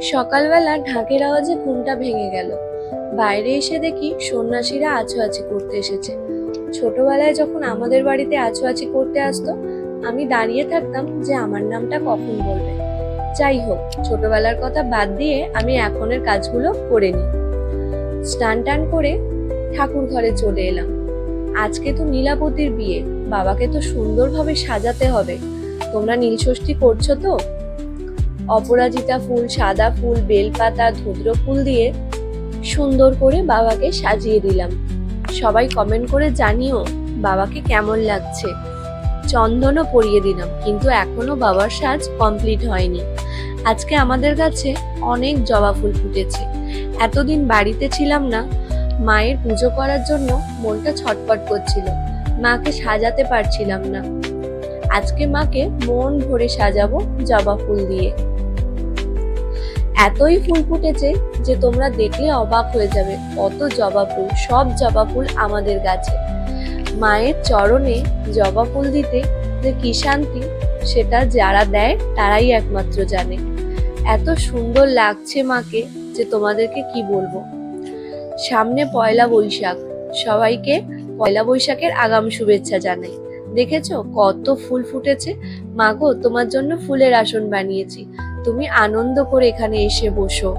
সকালবেলা ঢাকের আওয়াজে ঘুমটা ভেঙে গেল। বাইরে এসে দেখি সন্ন্যাসীরা আছো-আছি করতে এসেছে। ছোটবেলায় যখন আমাদের বাড়িতে আছো-আছি করতে আসতো, আমি দাঁড়িয়ে থাকতাম যে আমার নামটা কখন বলবে। যাই হোক, ছোটবেলার কথা বাদ দিয়ে আমি এখনের কাজগুলো করে নিই। স্নান টান করে ঠাকুর ঘরে চলে এলাম। আজকে তো নীলাপতির বিয়ে, বাবাকে তো সুন্দরভাবে সাজাতে হবে। তোমরা নীলষষ্ঠী করছো তো? অপরাজিতা ফুল, সাদা ফুল, বেলপাতা, ধুদ্র ফুল দিয়ে সুন্দর করে বাবাকে সাজিয়ে দিলাম। সবাই কমেন্ট করে জানিও বাবাকে কেমন লাগছে। চন্দনও পরিয়ে দিলাম, কিন্তু এখনো বাবার সাজ কমপ্লিট হয়নি। আজকে আমাদের কাছে অনেক জবা ফুল ফুটেছে। এতদিন বাড়িতে ছিলাম না, মায়ের পুজো করার জন্য মনটা ছটফট করছিল, মাকে সাজাতে পারছিলাম না। আজকে মাকে মন ভরে সাজাবো জবা ফুল দিয়ে। এতই ফুল ফুটেছে যে তোমরা দেখলে অবাক হয়ে যাবে। কত জবা ফুল, সব জবা ফুল আমাদের গাছে। মায়ের চরণে জবা ফুল দিতে যে কি শান্তি, সেটা যারা দেয় তারাই একমাত্র জানে। এত সুন্দর লাগছে মাকে যে তোমাদেরকে কি বলবো। সামনে পয়লা বৈশাখ, সবাইকে পয়লা বৈশাখের আগাম শুভেচ্ছা জানাই। দেখেছো কত ফুল ফুটেছে? মাগো, তোমার জন্য ফুলের আসন বানিয়েছি, তুমি আনন্দ করে এখানে এসে বসো।